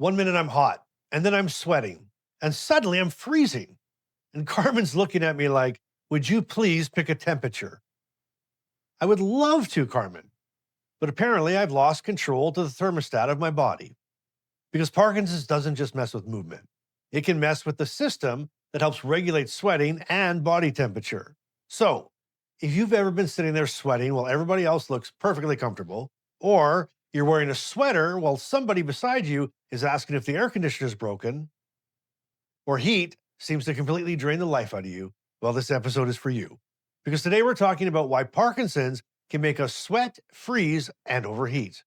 One minute I'm hot, and then I'm sweating, and suddenly I'm freezing. And Carmen's looking at me like, would you please pick a temperature? I would love to, Carmen, but apparently I've lost control to the thermostat of my body because Parkinson's doesn't just mess with movement, it can mess with the system that helps regulate sweating and body temperature. So, if you've ever been sitting there sweating while everybody else looks perfectly comfortable, or you're wearing a sweater while somebody beside you is asking if the air conditioner is broken, or heat seems to completely drain the life out of you, well, this episode is for you. Because today we're talking about why Parkinson's can make us sweat, freeze, and overheat.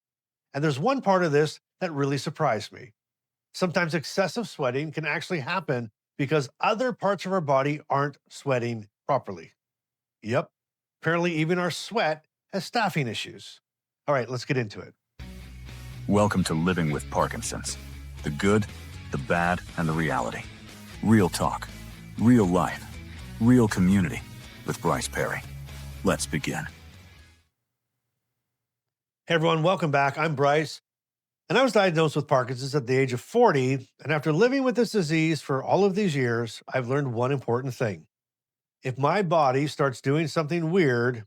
And there's one part of this that really surprised me. Sometimes excessive sweating can actually happen because other parts of our body aren't sweating properly. Yep, apparently even our sweat has staffing issues. All right, let's get into it. Welcome to Living with Parkinson's. The good, the bad, and the reality. Real talk, real life, real community with Bryce Perry. Let's begin. Hey everyone, welcome back. I'm Bryce, and I was diagnosed with Parkinson's at the age of 40. And after living with this disease for all of these years, I've learned one important thing. If my body starts doing something weird,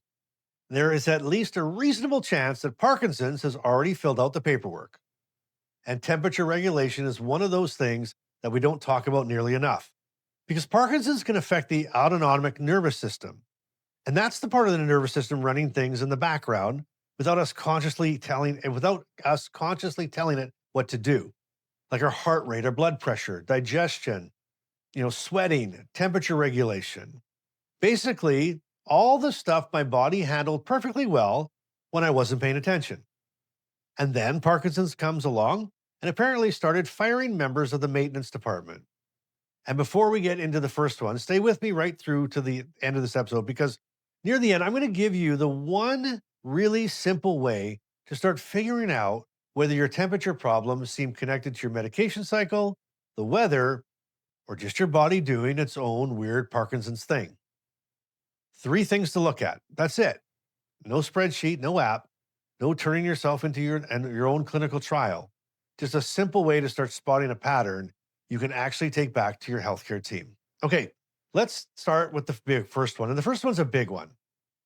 there is at least a reasonable chance that Parkinson's has already filled out the paperwork. And temperature regulation is one of those things that we don't talk about nearly enough. Because Parkinson's can affect the autonomic nervous system. And that's the part of the nervous system running things in the background without us consciously telling it what to do. Like our heart rate, our blood pressure, digestion, sweating, temperature regulation. Basically, all the stuff my body handled perfectly well when I wasn't paying attention. And then Parkinson's comes along and apparently started firing members of the maintenance department. And before we get into the first one, stay with me right through to the end of this episode, because near the end, I'm going to give you the one really simple way to start figuring out whether your temperature problems seem connected to your medication cycle, the weather, or just your body doing its own weird Parkinson's thing. 3 things to look at. That's it. No spreadsheet, no app, no turning yourself into your own clinical trial. Just a simple way to start spotting a pattern you can actually take back to your healthcare team. Okay, let's start with the first one. And the first one's a big one.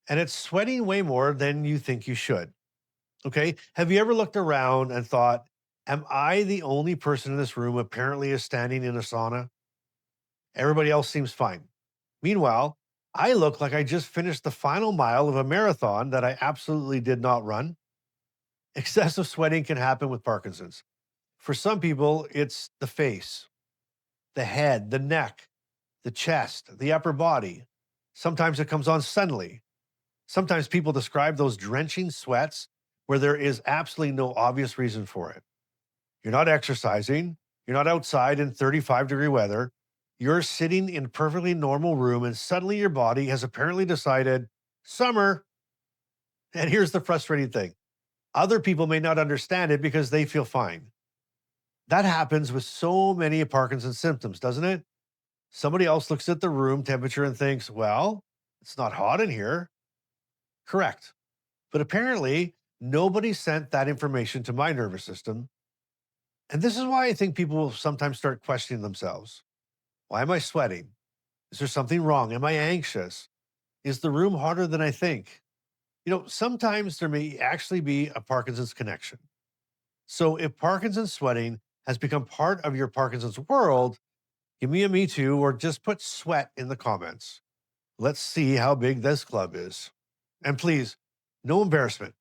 And it's sweating way more than you think you should. Okay, have you ever looked around and thought, am I the only person in this room apparently is standing in a sauna? Everybody else seems fine. Meanwhile, I look like I just finished the final mile of a marathon that I absolutely did not run. Excessive sweating can happen with Parkinson's. For some people, it's the face, the head, the neck, the chest, the upper body. Sometimes it comes on suddenly. Sometimes people describe those drenching sweats where there is absolutely no obvious reason for it. You're not exercising, you're not outside in 35-degree weather, you're sitting in a perfectly normal room and suddenly your body has apparently decided, summer. And here's the frustrating thing. Other people may not understand it because they feel fine. That happens with so many Parkinson's symptoms, doesn't it? Somebody else looks at the room temperature and thinks, well, it's not hot in here. Correct. But apparently, nobody sent that information to my nervous system. And this is why I think people will sometimes start questioning themselves. Why am I sweating? Is there something wrong? Am I anxious? Is the room hotter than I think? Sometimes there may actually be a Parkinson's connection. So if Parkinson's sweating has become part of your Parkinson's world, give me a me too, or just put sweat in the comments. Let's see how big this club is. And please, no embarrassment.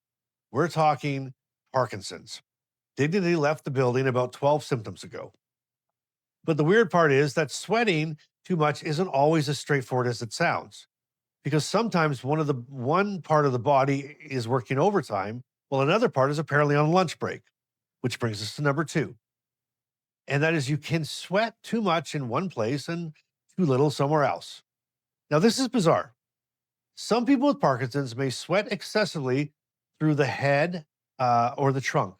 We're talking Parkinson's. Dignity left the building about 12 symptoms ago. But the weird part is that sweating too much isn't always as straightforward as it sounds. Because sometimes one part of the body is working overtime, while another part is apparently on lunch break, which brings us to number 2. And that is you can sweat too much in one place and too little somewhere else. Now, this is bizarre. Some people with Parkinson's may sweat excessively through the head or the trunk,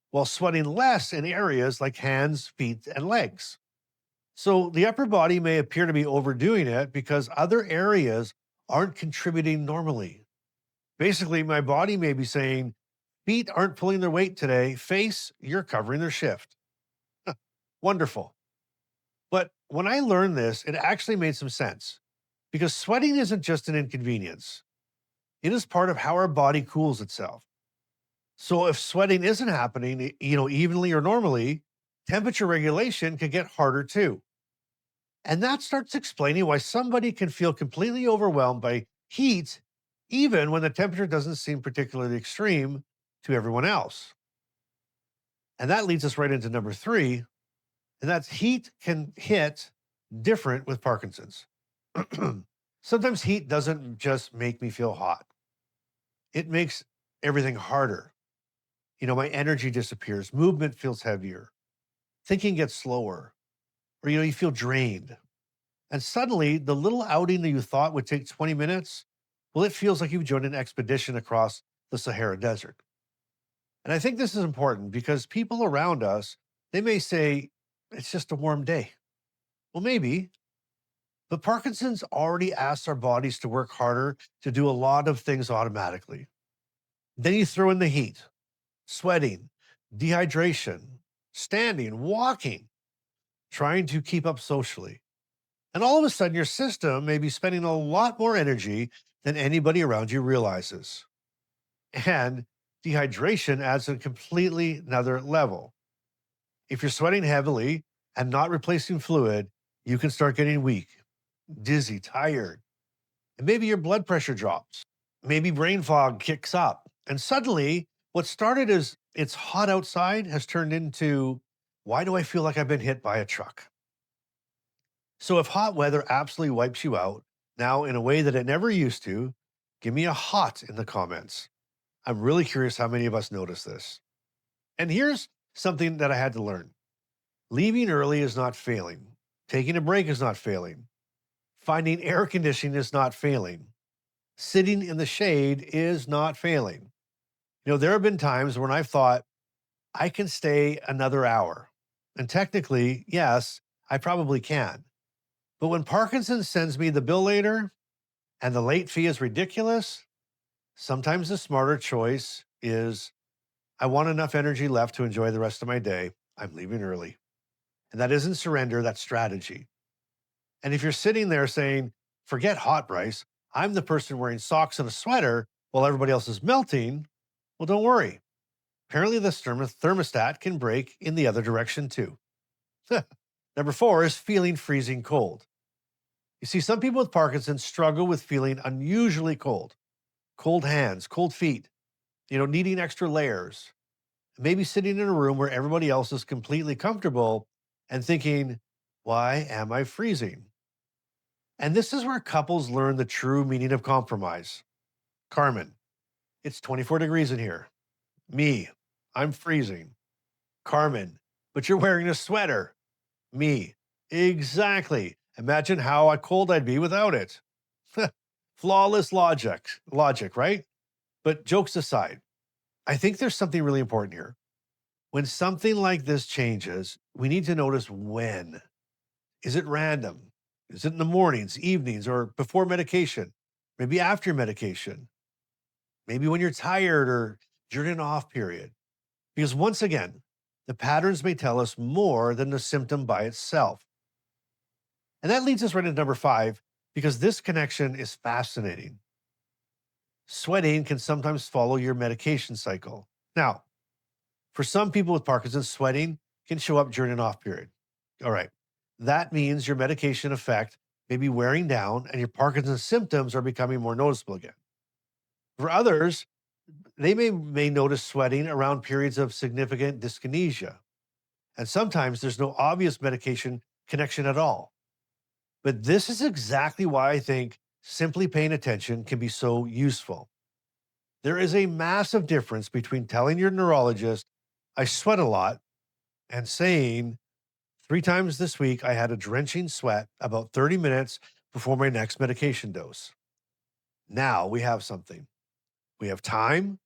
while sweating less in areas like hands, feet, and legs. So the upper body may appear to be overdoing it because other areas aren't contributing normally. Basically, my body may be saying, feet aren't pulling their weight today. Face, you're covering their shift. Wonderful. But when I learned this, it actually made some sense because sweating isn't just an inconvenience, it is part of how our body cools itself. So if sweating isn't happening, evenly or normally, temperature regulation can get harder too. And that starts explaining why somebody can feel completely overwhelmed by heat, even when the temperature doesn't seem particularly extreme to everyone else. And that leads us right into number three, and that's heat can hit different with Parkinson's. Sometimes heat doesn't just make me feel hot, it makes everything harder. My energy disappears, movement feels heavier, thinking gets slower, or you feel drained. And suddenly, the little outing that you thought would take 20 minutes, well, it feels like you've joined an expedition across the Sahara Desert. And I think this is important because people around us, they may say, it's just a warm day. Well, maybe, but Parkinson's already asks our bodies to work harder to do a lot of things automatically. Then you throw in the heat, sweating, dehydration, standing, walking, trying to keep up socially. And all of a sudden, your system may be spending a lot more energy than anybody around you realizes. And dehydration adds a completely another level. If you're sweating heavily and not replacing fluid, you can start getting weak, dizzy, tired, and maybe your blood pressure drops. Maybe brain fog kicks up. And suddenly, what started as it's hot outside has turned into, why do I feel like I've been hit by a truck? So if hot weather absolutely wipes you out, now in a way that it never used to, give me a hot in the comments. I'm really curious how many of us notice this. And here's something that I had to learn. Leaving early is not failing. Taking a break is not failing. Finding air conditioning is not failing. Sitting in the shade is not failing. There have been times when I've thought, I can stay another hour. And technically, yes, I probably can. But when Parkinson sends me the bill later and the late fee is ridiculous, sometimes the smarter choice is I want enough energy left to enjoy the rest of my day. I'm leaving early. And that isn't surrender, that's strategy. And if you're sitting there saying, forget hot, Bryce, I'm the person wearing socks and a sweater while everybody else is melting, well, don't worry. Apparently, the thermostat can break in the other direction too. Number four is feeling freezing cold. You see, some people with Parkinson's struggle with feeling unusually cold, cold hands, cold feet, needing extra layers, maybe sitting in a room where everybody else is completely comfortable and thinking, why am I freezing? And this is where couples learn the true meaning of compromise. Carmen, it's 24 degrees in here. Me, I'm freezing. Carmen, but you're wearing a sweater. Me, exactly. Imagine how cold I'd be without it. Flawless logic, right? But jokes aside, I think there's something really important here. When something like this changes, we need to notice when. Is it random? Is it in the mornings, evenings, or before medication? Maybe after medication? Maybe when you're tired or during an off period? Because once again, the patterns may tell us more than the symptom by itself. And that leads us right into number five, because this connection is fascinating. Sweating can sometimes follow your medication cycle. Now, for some people with Parkinson's, sweating can show up during an off period. All right. That means your medication effect may be wearing down and your Parkinson's symptoms are becoming more noticeable again. For others, they may notice sweating around periods of significant dyskinesia. And sometimes there's no obvious medication connection at all. But this is exactly why I think simply paying attention can be so useful. There is a massive difference between telling your neurologist, I sweat a lot, and saying, 3 times this week, I had a drenching sweat about 30 minutes before my next medication dose. Now we have something. We have time,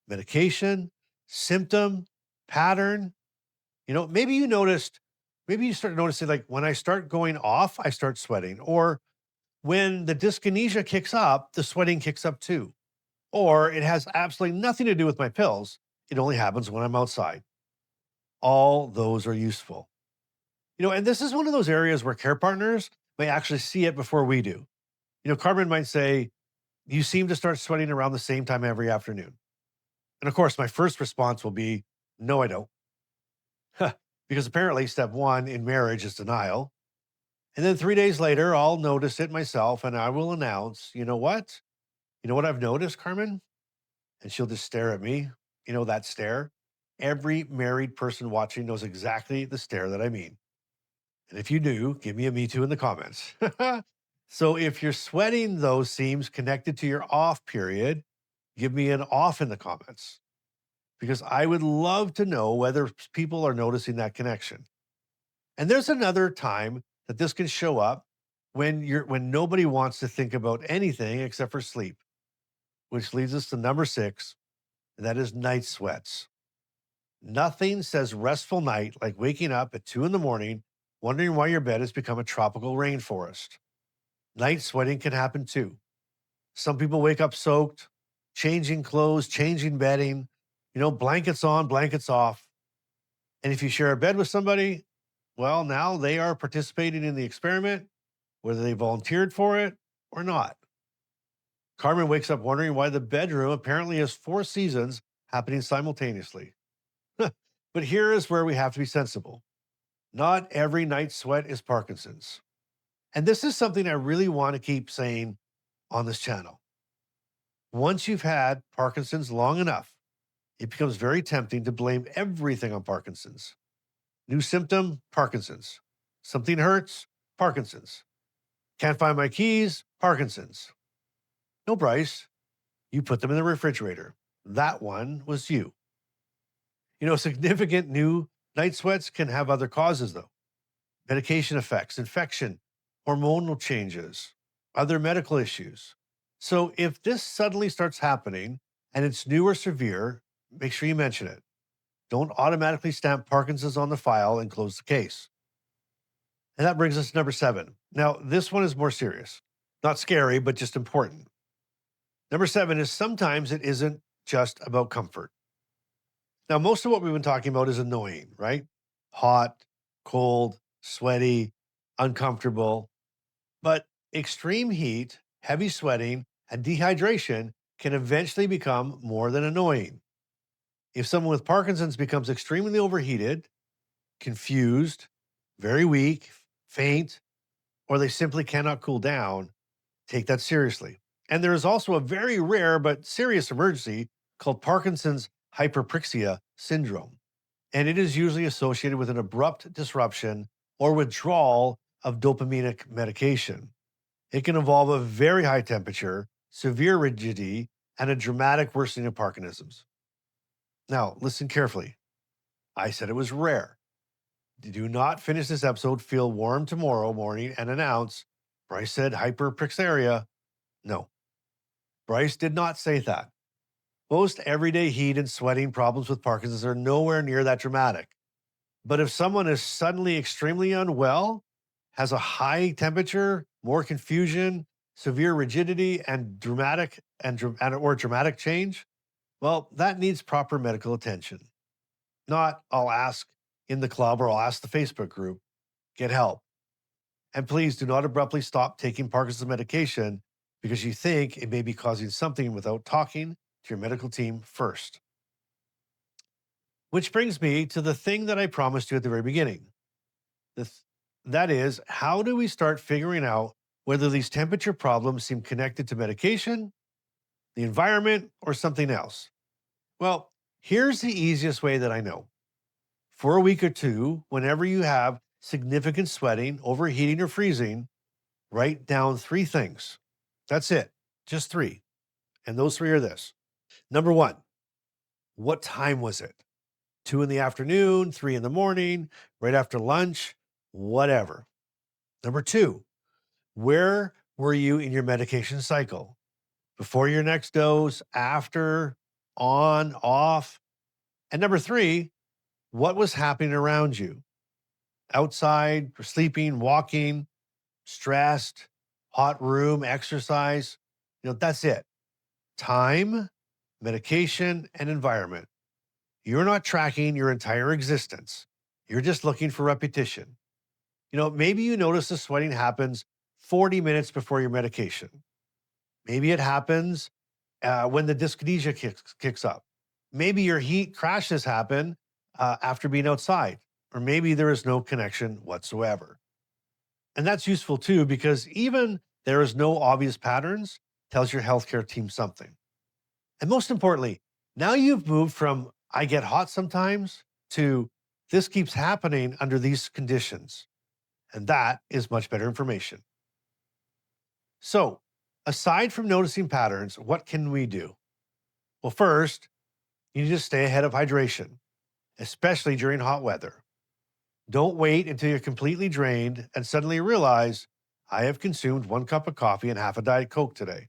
medication, symptom, pattern. Maybe you start noticing like when I start going off, I start sweating. Or when the dyskinesia kicks up, the sweating kicks up too. Or it has absolutely nothing to do with my pills. It only happens when I'm outside. All those are useful. And this is one of those areas where care partners may actually see it before we do. Carmen might say, "You seem to start sweating around the same time every afternoon." And of course, my first response will be, "No, I don't." Because apparently, step one in marriage is denial. And then 3 days later, I'll notice it myself and I will announce, "You know what? You know what I've noticed, Carmen?" And she'll just stare at me, that stare. Every married person watching knows exactly the stare that I mean. And if you do, give me a me too in the comments. So if your sweating, though, seems connected to your off period, give me an off in the comments because I would love to know whether people are noticing that connection. And there's another time that this can show up when nobody wants to think about anything except for sleep, which leads us to number 6, and that is night sweats. Nothing says restful night like waking up at 2 in the morning, wondering why your bed has become a tropical rainforest. Night sweating can happen too. Some people wake up soaked, changing clothes, changing bedding, blankets on, blankets off. And if you share a bed with somebody, well, now they are participating in the experiment, whether they volunteered for it or not. Carmen wakes up wondering why the bedroom apparently has 4 seasons happening simultaneously. But here is where we have to be sensible. Not every night sweat is Parkinson's. And this is something I really want to keep saying on this channel. Once you've had Parkinson's long enough, it becomes very tempting to blame everything on Parkinson's. New symptom, Parkinson's. Something hurts, Parkinson's. Can't find my keys, Parkinson's. No, Bryce, you put them in the refrigerator. That one was you. Significant new night sweats can have other causes, though: medication effects, infection, hormonal changes, other medical issues. So if this suddenly starts happening and it's new or severe, make sure you mention it. Don't automatically stamp Parkinson's on the file and close the case. And that brings us to number 7. Now, this one is more serious. Not scary, but just important. Number 7 is sometimes it isn't just about comfort. Now, most of what we've been talking about is annoying, right? Hot, cold, sweaty, uncomfortable. But extreme heat, heavy sweating, and dehydration can eventually become more than annoying. If someone with Parkinson's becomes extremely overheated, confused, very weak, faint, or they simply cannot cool down, take that seriously. And there is also a very rare but serious emergency called Parkinson's hyperprixia syndrome. And it is usually associated with an abrupt disruption or withdrawal of dopaminic medication. It can involve a very high temperature, severe rigidity, and a dramatic worsening of Parkinsonisms. Now, listen carefully. I said it was rare. Do not finish this episode, feel warm tomorrow morning, and announce, "Bryce said hyperprixaria." No, Bryce did not say that. Most everyday heat and sweating problems with Parkinson's are nowhere near that dramatic. But if someone is suddenly extremely unwell, has a high temperature, more confusion, severe rigidity, and dramatic change, well, that needs proper medical attention. Not, "I'll ask in the club or I'll ask the Facebook group." Get help. And please do not abruptly stop taking Parkinson's medication because you think it may be causing something without talking to your medical team first. Which brings me to the thing that I promised you at the very beginning. This, that is, how do we start figuring out whether these temperature problems seem connected to medication, the environment, or something else? Well, here's the easiest way that I know. For a week or two, whenever you have significant sweating, overheating, or freezing, write down 3 things. That's it, just 3. And those 3 are this. Number 1, what time was it? 2 in the afternoon, 3 in the morning, right after lunch, whatever. Number 2, where were you in your medication cycle? Before your next dose, after, on, off? And number 3, what was happening around you? Outside, sleeping, walking, stressed, hot room, exercise? That's it. Time, medication, and environment. You're not tracking your entire existence. You're just looking for repetition. Maybe you notice the sweating happens 40 minutes before your medication. Maybe it happens when the dyskinesia kicks up. Maybe your heat crashes happen after being outside, or maybe there is no connection whatsoever. And that's useful too, because even there is no obvious patterns, tells your healthcare team something. And most importantly, now you've moved from I get hot sometimes to this keeps happening under these conditions. And that is much better information. So, aside from noticing patterns, what can we do? Well, first, you need to stay ahead of hydration, especially during hot weather. Don't wait until you're completely drained and suddenly realize, I have consumed 1 cup of coffee and half a Diet Coke today.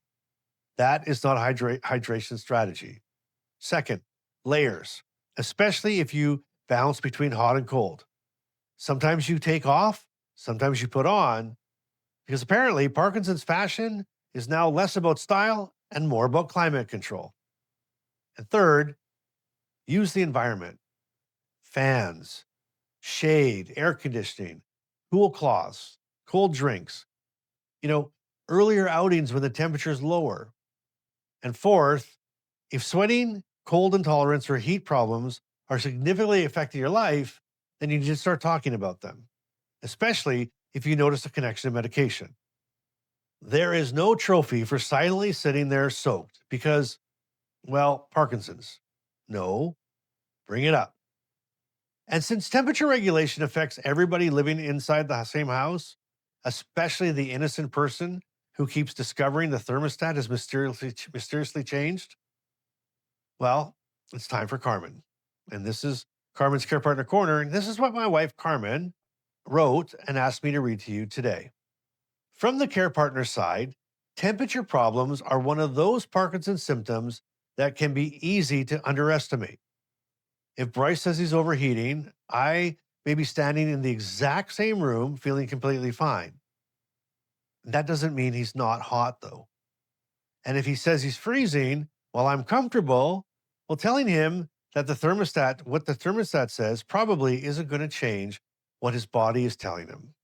That is not a hydration strategy. Second, layers, especially if you bounce between hot and cold. Sometimes you take off, sometimes you put on, because apparently Parkinson's fashion is now less about style and more about climate control. And third, use the environment, fans, shade, air conditioning, cool cloths, cold drinks, you know, earlier outings when the temperature is lower. And fourth, if sweating, cold intolerance, or heat problems are significantly affecting your life, then you need to start talking about them, especially if you notice a connection to medication. There is no trophy for silently sitting there soaked because, well, Parkinson's. No, bring it up. And since temperature regulation affects everybody living inside the same house, especially the innocent person who keeps discovering the thermostat has mysteriously changed, well, it's time for Carmen. And this is Carmen's Care Partner Corner. And this is what my wife, Carmen, wrote and asked me to read to you today. From the care partner side, temperature problems are one of those Parkinson's symptoms that can be easy to underestimate. If Bryce says he's overheating, I may be standing in the exact same room feeling completely fine. That doesn't mean he's not hot, though. And if he says he's freezing while I'm comfortable, well, telling him that what the thermostat says probably isn't going to change what his body is telling him.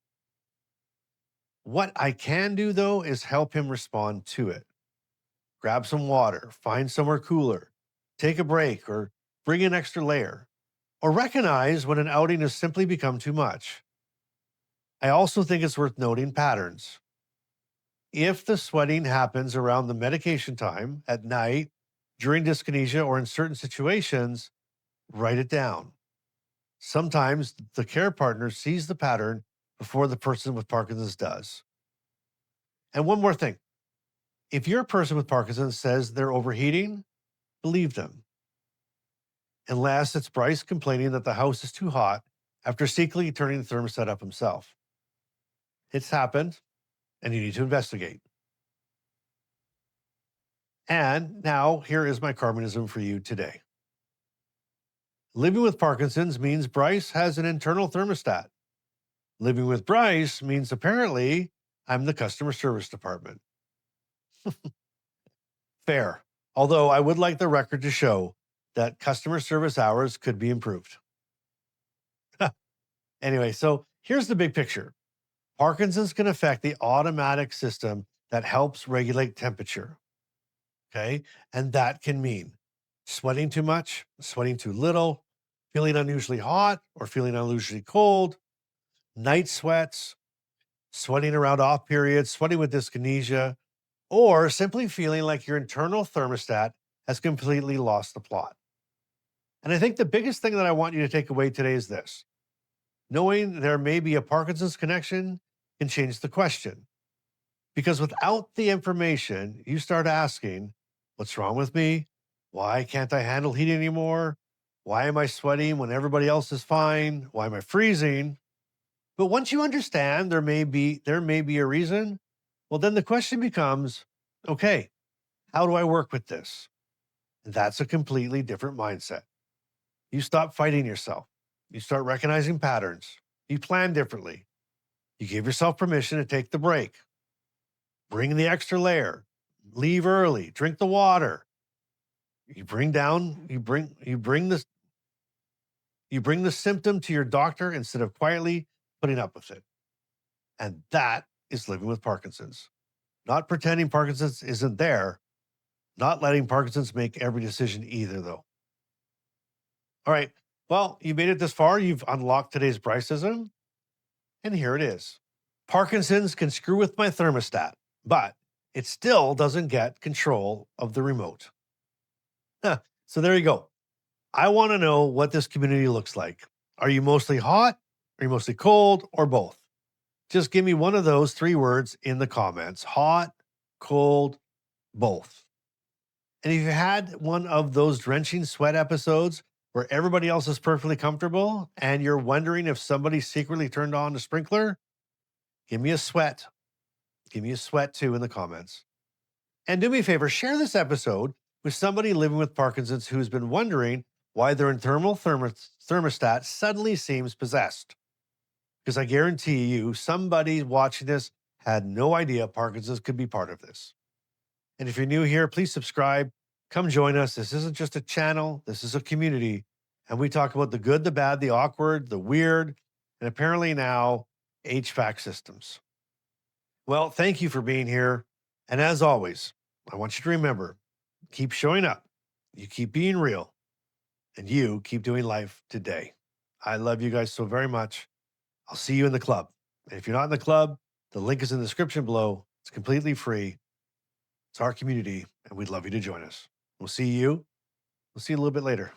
What I can do, though, is help him respond to it. Grab some water, find somewhere cooler, take a break, or bring an extra layer, or recognize when an outing has simply become too much. I also think it's worth noting patterns. If the sweating happens around the medication time, at night, during dyskinesia, or in certain situations, write it down. Sometimes the care partner sees the pattern before the person with Parkinson's does. And one more thing, if your person with Parkinson's says they're overheating, believe them. Unless it's Bryce complaining that the house is too hot after secretly turning the thermostat up himself. It's happened, and you need to investigate. And now, here is my Carmenism for you today. Living with Parkinson's means Bryce has an internal thermostat. Living with Bryce means apparently I'm the customer service department. Fair. Although I would like the record to show that customer service hours could be improved. Anyway, so here's the big picture. Parkinson's can affect the automatic system that helps regulate temperature. Okay. And that can mean sweating too much, sweating too little, feeling unusually hot or feeling unusually cold, night sweats, sweating around off periods, sweating with dyskinesia, or simply feeling like your internal thermostat has completely lost the plot. And I think the biggest thing that I want you to take away today is this: knowing there may be a Parkinson's connection can change the question. Because without the information, you start asking, what's wrong with me? Why can't I handle heat anymore? Why am I sweating when everybody else is fine? Why am I freezing? But once you understand there may be a reason, well, then the question becomes, okay, how do I work with this? And that's a completely different mindset. You stop fighting yourself. You start recognizing patterns. You plan differently. You give yourself permission to take the break. Bring the extra layer. Leave early. Drink the water. You bring the symptom to your doctor instead of quietly putting up with it. And that is living with Parkinson's. Not pretending Parkinson's isn't there, not letting Parkinson's make every decision either, though. All right. Well, you made it this far. You've unlocked today's Brycism. And here it is. Parkinson's can screw with my thermostat, but it still doesn't get control of the remote. Huh. So there you go. I want to know what this community looks like. Are you mostly hot? Are you mostly cold? Or both? Just give me one of those three words in the comments: hot, cold, both. And if you had one of those drenching sweat episodes where everybody else is perfectly comfortable and you're wondering if somebody secretly turned on the sprinkler, give me a sweat. Give me a sweat too in the comments. And do me a favor, share this episode with somebody living with Parkinson's who's been wondering why their internal thermostat suddenly seems possessed. Because I guarantee you, somebody watching this had no idea Parkinson's could be part of this. And if you're new here, please subscribe. Come join us. This isn't just a channel, this is a community. And we talk about the good, the bad, the awkward, the weird, and apparently now HVAC systems. Well, thank you for being here. And as always, I want you to remember, keep showing up, you keep being real, and you keep doing life today. I love you guys so very much. I'll see you in the club. And if you're not in the club, the link is in the description below. It's completely free. It's our community, and we'd love you to join us. We'll see you a little bit later.